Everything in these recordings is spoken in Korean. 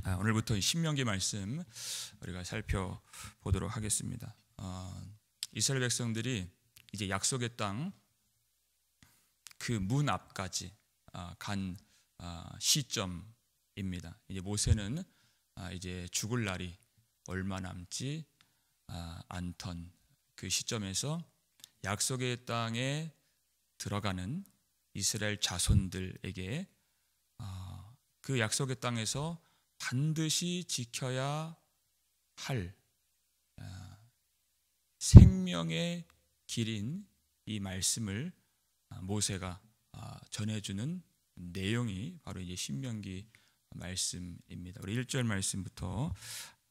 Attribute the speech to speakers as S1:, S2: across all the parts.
S1: 오늘부터 신명기 말씀 우리가 살펴보도록 하겠습니다. 이스라엘 백성들이 이제 약속의 땅 그 문 앞까지 간 시점입니다. 이제 모세는 이제 죽을 날이 얼마 남지 않던 그 시점에서 약속의 땅에 들어가는 이스라엘 자손들에게 그 약속의 땅에서 반드시 지켜야 할 생명의 길인 이 말씀을 모세가 전해주는 내용이 바로 이제 신명기 말씀입니다. 우리 1절 말씀부터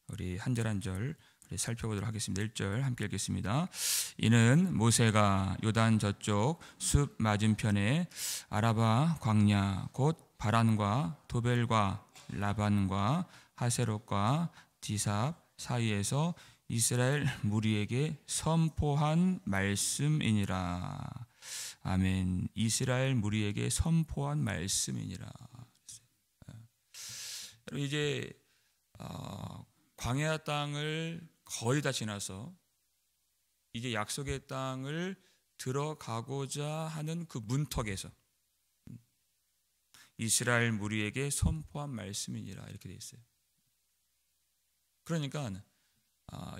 S1: 우리 한 절 한 절 살펴보도록 하겠습니다. 1절 함께 읽겠습니다. 이는 모세가 요단 저쪽 숲 맞은편에 아라바 광야 곧 바란과 도벨과 라반과 하세롯과 디삽 사이에서 이스라엘 무리에게 선포한 말씀이니라. 아멘. 이스라엘 무리에게 선포한 말씀이니라. 이제 광야 땅을 거의 다 지나서 이제 약속의 땅을 들어가고자 하는 그 문턱에서 이스라엘 무리에게 선포한 말씀이니라 이렇게 되어 있어요. 그러니까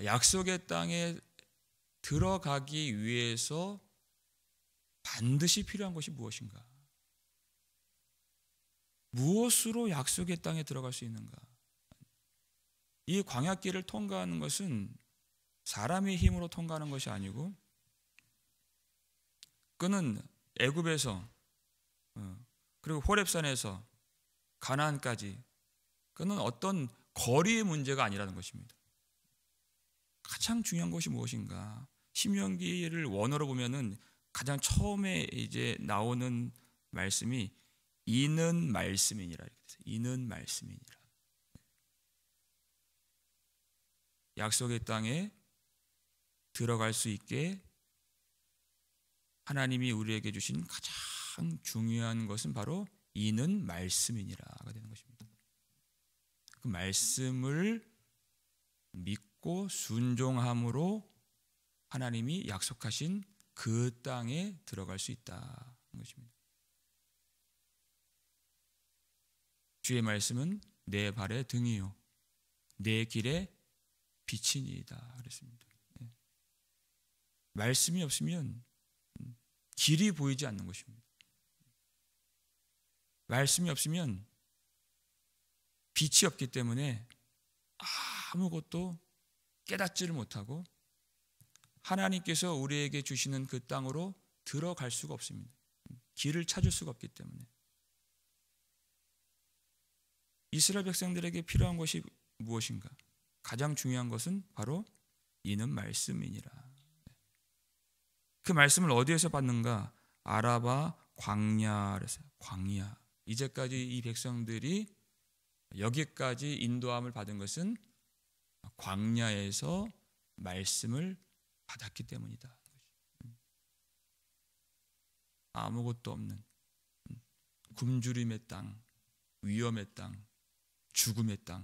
S1: 약속의 땅에 들어가기 위해서 반드시 필요한 것이 무엇인가? 무엇으로 약속의 땅에 들어갈 수 있는가? 이 광야길을 통과하는 것은 사람의 힘으로 통과하는 것이 아니고 그는 애굽에서 그리고 호렙산에서 가나안까지 그는 어떤 거리의 문제가 아니라는 것입니다. 가장 중요한 것이 무엇인가? 신명기를 원어로 보면은 가장 처음에 이제 나오는 말씀이 이는 말씀이니라. 이는 말씀이니라. 약속의 땅에 들어갈 수 있게 하나님이 우리에게 주신 가장 중요한 것은 바로 이는 말씀이니라가 되는 것입니다. 그 말씀을 믿고 순종함으로 하나님이 약속하신 그 땅에 들어갈 수 있다는 것입니다. 주의 말씀은 내 발의 등이요 내 길의 빛이니이다 그랬습니다. 말씀이 없으면 길이 보이지 않는 것입니다. 말씀이 없으면 빛이 없기 때문에 아무것도 깨닫지를 못하고 하나님께서 우리에게 주시는 그 땅으로 들어갈 수가 없습니다. 길을 찾을 수가 없기 때문에. 이스라엘 백성들에게 필요한 것이 무엇인가? 가장 중요한 것은 바로 이는 말씀이니라. 그 말씀을 어디에서 받는가? 아라바 광야에서. 광야. 이제까지 이 백성들이 여기까지 인도함을 받은 것은 광야에서 말씀을 받았기 때문이다. 아무것도 없는 굶주림의 땅, 위험의 땅, 죽음의 땅,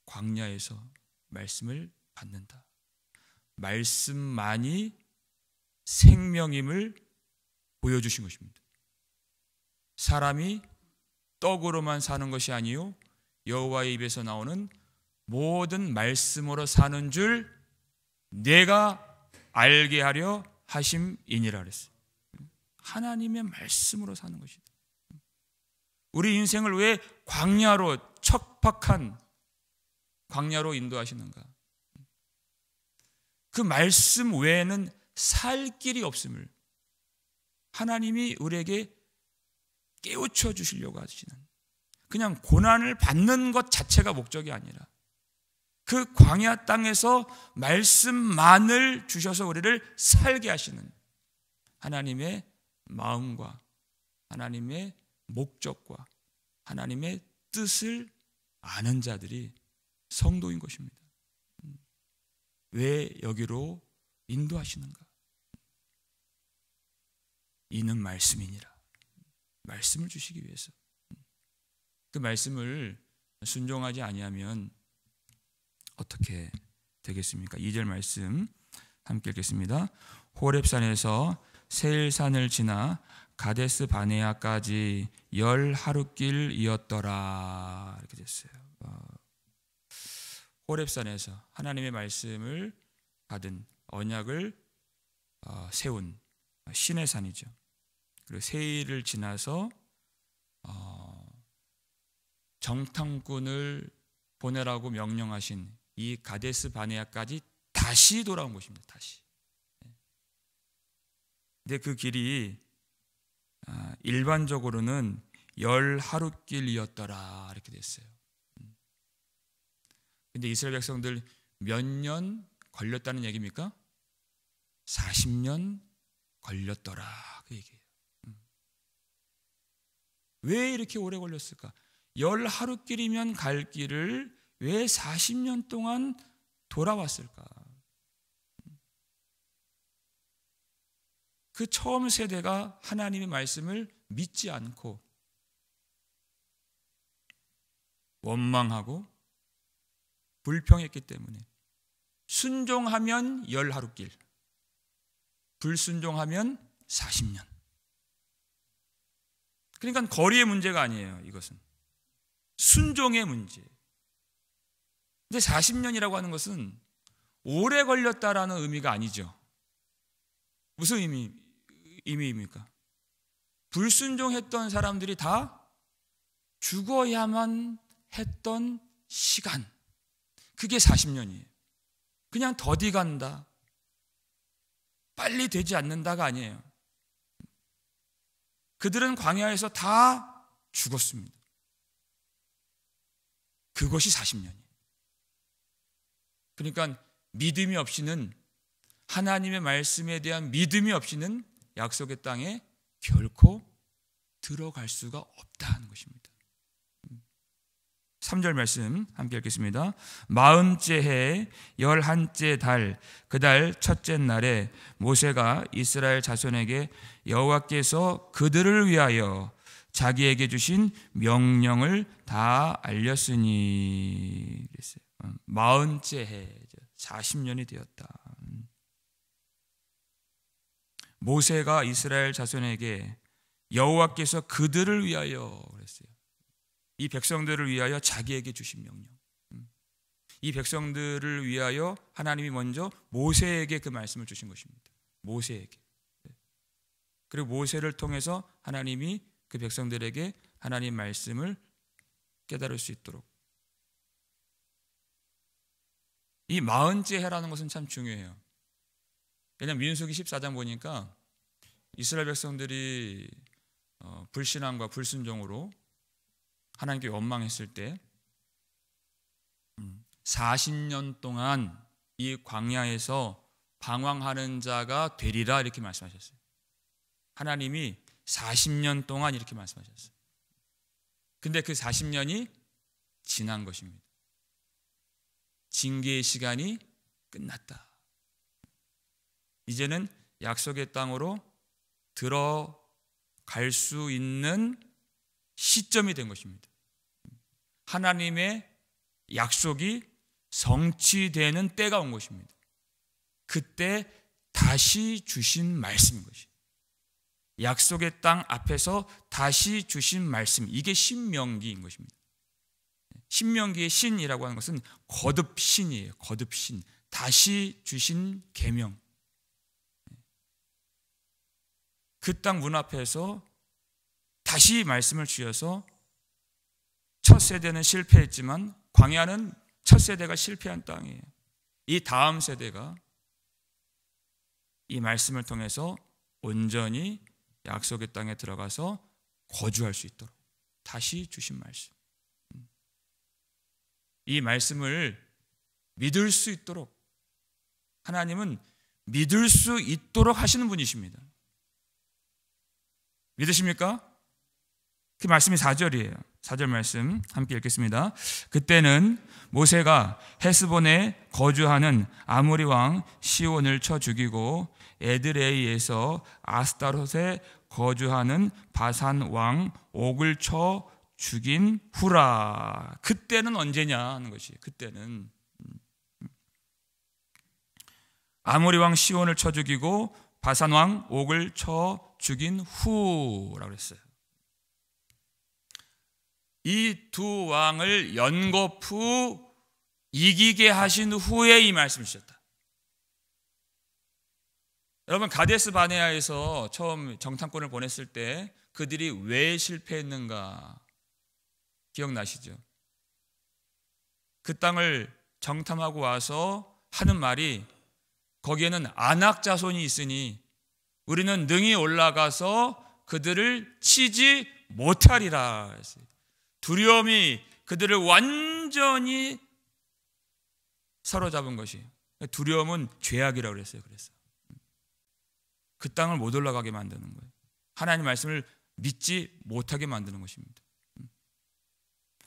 S1: 광야에서 말씀을 받는다. 말씀만이 생명임을 보여주신 것입니다. 사람이 떡으로만 사는 것이 아니요 여호와의 입에서 나오는 모든 말씀으로 사는 줄 내가 알게 하려 하심이니라 그랬어요. 하나님의 말씀으로 사는 것이다. 우리 인생을 왜 광야로 척박한 광야로 인도하시는가? 그 말씀 외에는 살 길이 없음을 하나님이 우리에게 깨우쳐 주시려고 하시는, 그냥 고난을 받는 것 자체가 목적이 아니라 그 광야 땅에서 말씀만을 주셔서 우리를 살게 하시는 하나님의 마음과 하나님의 목적과 하나님의 뜻을 아는 자들이 성도인 것입니다. 왜 여기로 인도하시는가? 이는 말씀이니라. 말씀을 주시기 위해서. 그 말씀을 순종하지 아니하면 어떻게 되겠습니까? 2절 말씀 함께 읽겠습니다. 호렙산에서 세일산을 지나 가데스 바네아까지 10하루길이었더라. 이렇게 됐어요. 호렙산에서 하나님의 말씀을 받은 언약을 세운 신의 산이죠. 그리고 세일을 지나서 정탐꾼을 보내라고 명령하신 이 가데스 바네아까지 다시 돌아온 것입니다. 다시. 근데 그 길이 일반적으로는 10하루길이었더라 이렇게 됐어요. 근데 이스라엘 백성들 몇 년 걸렸다는 얘기입니까? 40년 걸렸더라 그 얘기예요. 왜 이렇게 오래 걸렸을까? 10하루길이면 갈 길을 왜 40년 동안 돌아왔을까? 그 처음 세대가 하나님의 말씀을 믿지 않고 원망하고 불평했기 때문에 순종하면 10하루길, 불순종하면 40년. 그러니까 거리의 문제가 아니에요. 이것은 순종의 문제. 근데 40년이라고 하는 것은 오래 걸렸다라는 의미가 아니죠. 무슨 의미입니까? 불순종했던 사람들이 다 죽어야만 했던 시간, 그게 40년이에요. 그냥 더디 간다, 빨리 되지 않는다가 아니에요. 그들은 광야에서 다 죽었습니다. 그것이 40년이에요. 그러니까 믿음이 없이는, 하나님의 말씀에 대한 믿음이 없이는 약속의 땅에 결코 들어갈 수가 없다는 것입니다. 3절 말씀 함께 읽겠습니다. 40째 해 11째 달 그 달 첫째 날에 모세가 이스라엘 자손에게 여호와께서 그들을 위하여 자기에게 주신 명령을 다 알렸으니 그랬어요. 40째 해 40년이 되었다. 모세가 이스라엘 자손에게 여호와께서 그들을 위하여 그랬어요. 이 백성들을 위하여 자기에게 주신 명령. 이 백성들을 위하여 하나님이 먼저 모세에게 그 말씀을 주신 것입니다. 모세에게. 그리고 모세를 통해서 하나님이 그 백성들에게 하나님 말씀을 깨달을 수 있도록. 이 40째 해라는 것은 참 중요해요. 왜냐하면 민수기 14장 보니까 이스라엘 백성들이 불신앙과 불순종으로 하나님께 원망했을 때 40년 동안 이 광야에서 방황하는 자가 되리라 이렇게 말씀하셨어요. 하나님이 40년 동안 이렇게 말씀하셨어요. 근데 그 40년이 지난 것입니다. 징계의 시간이 끝났다. 이제는 약속의 땅으로 들어갈 수 있는 시점이 된 것입니다. 하나님의 약속이 성취되는 때가 온 것입니다. 그때 다시 주신 말씀인 것이에요. 약속의 땅 앞에서 다시 주신 말씀, 이게 신명기인 것입니다. 신명기의 신이라고 하는 것은 거듭신이에요. 거듭신, 다시 주신 계명. 그 땅 문 앞에서 다시 말씀을 주셔서 첫 세대는 실패했지만 광야는 첫 세대가 실패한 땅이에요. 이 다음 세대가 이 말씀을 통해서 온전히 약속의 땅에 들어가서 거주할 수 있도록 다시 주신 말씀. 이 말씀을 믿을 수 있도록 하나님은 믿을 수 있도록 하시는 분이십니다. 믿으십니까? 그 말씀이 4절이에요. 4절 말씀 함께 읽겠습니다. 그때는 모세가 헤스본에 거주하는 아모리 왕 시온을 쳐 죽이고 에드레이에서 아스타롯에 거주하는 바산 왕 옥을 쳐 죽인 후라. 그때는 언제냐 하는 것이, 그때는 아모리 왕 시온을 쳐 죽이고 바산 왕 옥을 쳐 죽인 후라고 했어요. 이 두 왕을 연거푸 이기게 하신 후에 이 말씀을 주셨다. 여러분, 가데스 바네아에서 처음 정탐꾼을 보냈을 때 그들이 왜 실패했는가 기억나시죠? 그 땅을 정탐하고 와서 하는 말이, 거기에는 아낙 자손이 있으니 우리는 능히 올라가서 그들을 치지 못하리라 했어요. 두려움이 그들을 완전히 사로잡은 것이, 두려움은 죄악이라고 그랬어요. 그래서 그 땅을 못 올라가게 만드는 거예요. 하나님 말씀을 믿지 못하게 만드는 것입니다.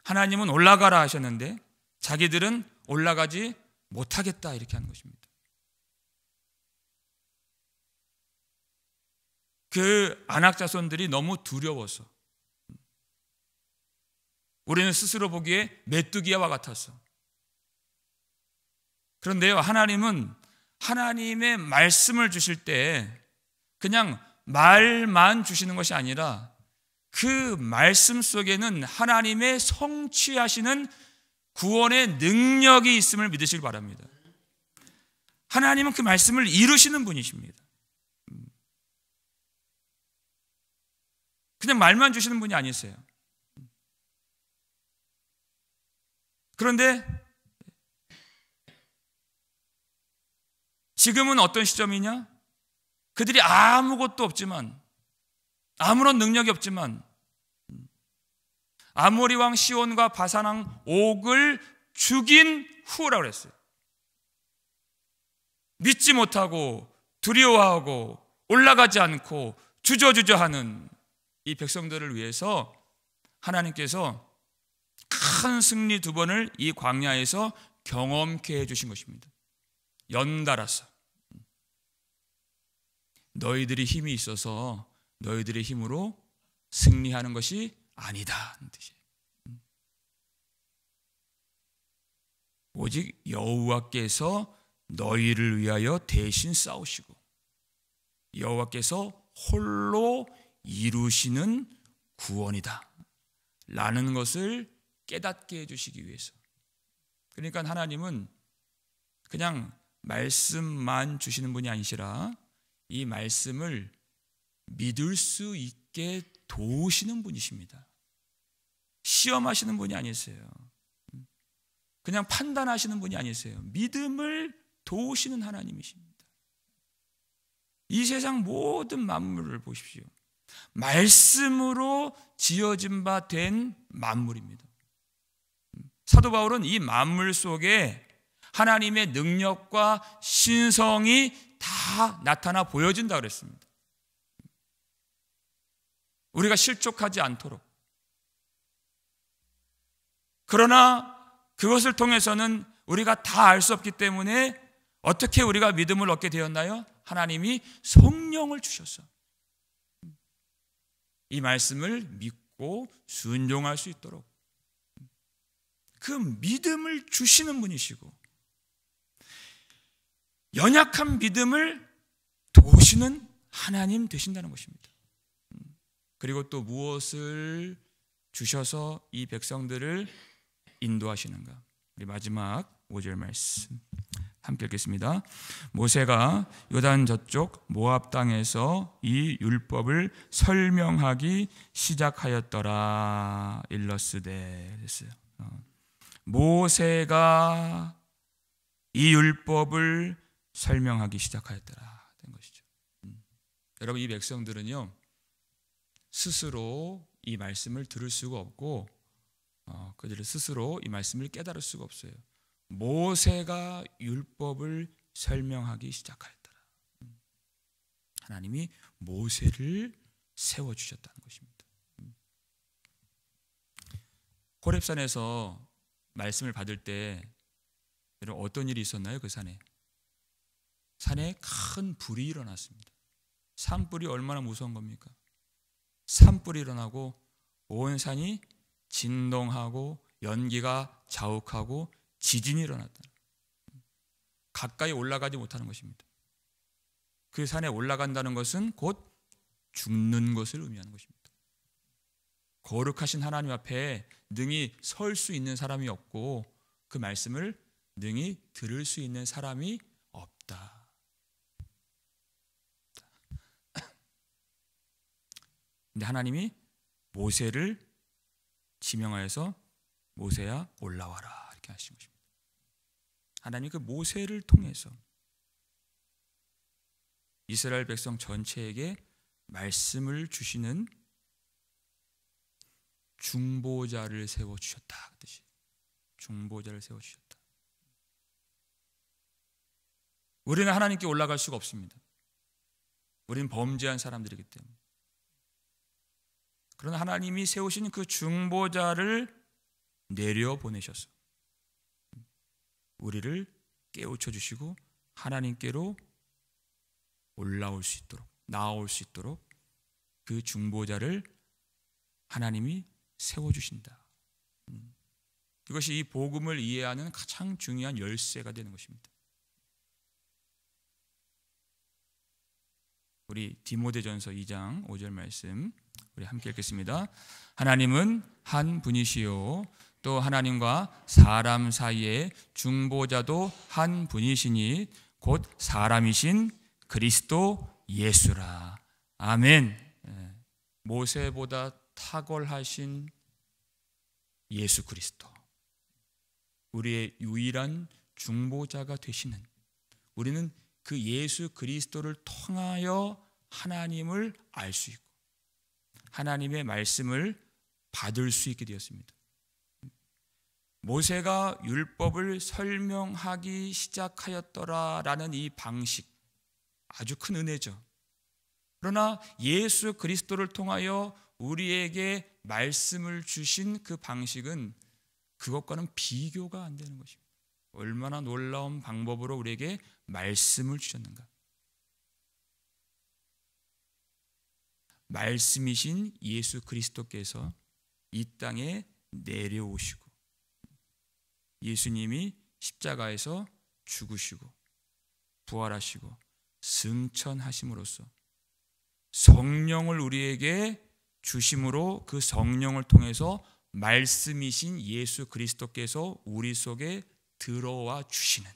S1: 하나님은 올라가라 하셨는데 자기들은 올라가지 못하겠다 이렇게 하는 것입니다. 그 아낙 자손들이 너무 두려워서, 우리는 스스로 보기에 메뚜기와 같았어. 그런데요, 하나님은 하나님의 말씀을 주실 때 그냥 말만 주시는 것이 아니라 그 말씀 속에는 하나님의 성취하시는 구원의 능력이 있음을 믿으시기 바랍니다. 하나님은 그 말씀을 이루시는 분이십니다. 그냥 말만 주시는 분이 아니세요. 그런데 지금은 어떤 시점이냐? 그들이 아무것도 없지만, 아무런 능력이 없지만 아모리 왕 시온과 바산 왕 옥을 죽인 후라고 했어요. 믿지 못하고 두려워하고 올라가지 않고 주저주저하는 이 백성들을 위해서 하나님께서 큰 승리 두 번을 이 광야에서 경험케 해주신 것입니다. 연달아서. 너희들이 힘이 있어서 너희들의 힘으로 승리하는 것이 아니다. 오직 여호와께서 너희를 위하여 대신 싸우시고 여호와께서 홀로 이루시는 구원이다 라는 것을 깨닫게 해주시기 위해서. 그러니까 하나님은 그냥 말씀만 주시는 분이 아니시라 이 말씀을 믿을 수 있게 도우시는 분이십니다. 시험하시는 분이 아니세요. 그냥 판단하시는 분이 아니세요. 믿음을 도우시는 하나님이십니다. 이 세상 모든 만물을 보십시오. 말씀으로 지어진 바 된 만물입니다. 사도 바울은 이 만물 속에 하나님의 능력과 신성이 다 나타나 보여진다고 그랬습니다. 우리가 실족하지 않도록. 그러나 그것을 통해서는 우리가 다 알 수 없기 때문에 어떻게 우리가 믿음을 얻게 되었나요? 하나님이 성령을 주셔서 이 말씀을 믿고 순종할 수 있도록 그 믿음을 주시는 분이시고 연약한 믿음을 도우시는 하나님 되신다는 것입니다. 그리고 또 무엇을 주셔서 이 백성들을 인도하시는가? 우리 마지막 5절 말씀 함께 읽겠습니다. 모세가 요단 저쪽 모압 땅에서 이 율법을 설명하기 시작하였더라. 일러스되 됐어요. 모세가 이 율법을 설명하기 시작하였더라 된 것이죠. 여러분, 이 백성들은요 스스로 이 말씀을 들을 수가 없고 그들을 스스로 이 말씀을 깨달을 수가 없어요. 모세가 율법을 설명하기 시작하였더라. 하나님이 모세를 세워주셨다는 것입니다. 호렙산에서 말씀을 받을 때 어떤 일이 있었나요? 그 산에 큰 불이 일어났습니다. 산불이 얼마나 무서운 겁니까? 산불이 일어나고 온 산이 진동하고 연기가 자욱하고 지진이 일어났다. 가까이 올라가지 못하는 것입니다. 그 산에 올라간다는 것은 곧 죽는 것을 의미하는 것입니다. 거룩하신 하나님 앞에 능히 설 수 있는 사람이 없고 그 말씀을 능히 들을 수 있는 사람이 없다. 근데 하나님이 모세를 지명하여서 모세야 올라와라 이렇게 하신 것입니다. 하나님 그 모세를 통해서 이스라엘 백성 전체에게 말씀을 주시는 중보자를 세워주셨다. 그 뜻이 중보자를 세워주셨다. 우리는 하나님께 올라갈 수가 없습니다. 우리는 범죄한 사람들이기 때문에. 그러나 하나님이 세우신 그 중보자를 내려보내셔서 우리를 깨우쳐 주시고 하나님께로 올라올 수 있도록, 나아올 수 있도록 그 중보자를 하나님이 세워주신다. 이것이 이 복음을 이해하는 가장 중요한 열쇠가 되는 것입니다. 우리 디모데전서 2장 5절 말씀 우리 함께 읽겠습니다. 하나님은 한 분이시요 또 하나님과 사람 사이에 중보자도 한 분이시니 곧 사람이신 그리스도 예수라. 아멘. 모세보다 탁월하신 예수 그리스도, 우리의 유일한 중보자가 되시는, 우리는 그 예수 그리스도를 통하여 하나님을 알 수 있고 하나님의 말씀을 받을 수 있게 되었습니다. 모세가 율법을 설명하기 시작하였더라라는 이 방식 아주 큰 은혜죠. 그러나 예수 그리스도를 통하여 우리에게 말씀을 주신 그 방식은 그것과는 비교가 안 되는 것입니다. 얼마나 놀라운 방법으로 우리에게 말씀을 주셨는가. 말씀이신 예수 그리스도께서 이 땅에 내려오시고 예수님이 십자가에서 죽으시고 부활하시고 승천하심으로써 성령을 우리에게 주심으로 그 성령을 통해서 말씀이신 예수 그리스도께서 우리 속에 들어와 주시는,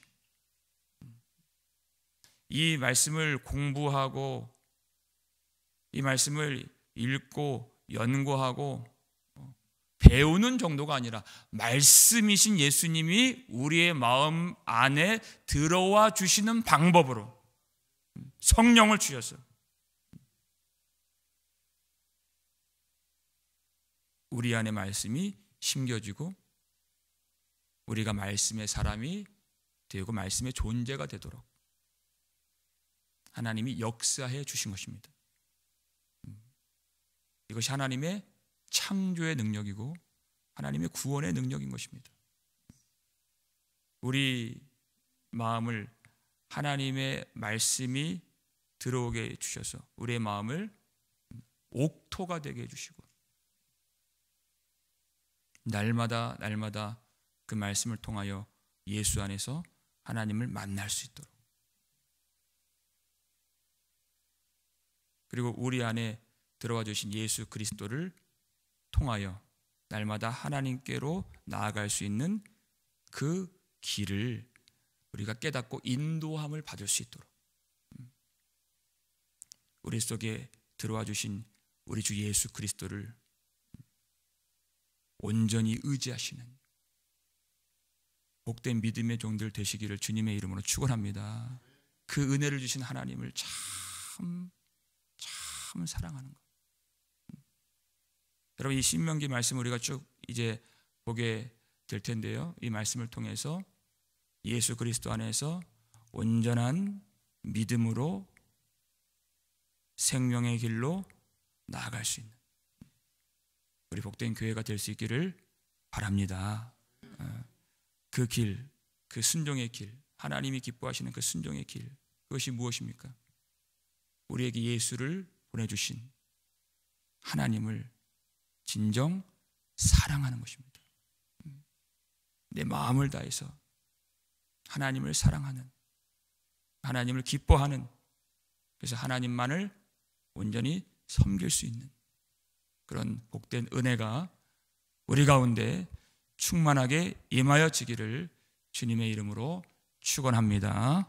S1: 이 말씀을 공부하고 이 말씀을 읽고 연구하고 배우는 정도가 아니라 말씀이신 예수님이 우리의 마음 안에 들어와 주시는 방법으로 성령을 주셔서 우리 안에 말씀이 심겨지고 우리가 말씀의 사람이 되고 말씀의 존재가 되도록 하나님이 역사해 주신 것입니다. 이것이 하나님의 창조의 능력이고 하나님의 구원의 능력인 것입니다. 우리 마음을 하나님의 말씀이 들어오게 해주셔서 우리의 마음을 옥토가 되게 해주시고 날마다 그 말씀을 통하여 예수 안에서 하나님을 만날 수 있도록, 그리고 우리 안에 들어와 주신 예수 그리스도를 통하여 날마다 하나님께로 나아갈 수 있는 그 길을 우리가 깨닫고 인도함을 받을 수 있도록 우리 속에 들어와 주신 우리 주 예수 그리스도를 온전히 의지하시는 복된 믿음의 종들 되시기를 주님의 이름으로 축원합니다. 그 은혜를 주신 하나님을 참 사랑하는 것. 여러분, 이 신명기 말씀 우리가 쭉 이제 보게 될 텐데요, 이 말씀을 통해서 예수 그리스도 안에서 온전한 믿음으로 생명의 길로 나아갈 수 있는 우리 복된 교회가 될 수 있기를 바랍니다. 그 길, 그 순종의 길, 하나님이 기뻐하시는 그 순종의 길, 그것이 무엇입니까? 우리에게 예수를 보내주신 하나님을 진정 사랑하는 것입니다. 내 마음을 다해서 하나님을 사랑하는, 하나님을 기뻐하는, 그래서 하나님만을 온전히 섬길 수 있는 그런 복된 은혜가 우리 가운데 충만하게 임하여지기를 주님의 이름으로 축원합니다.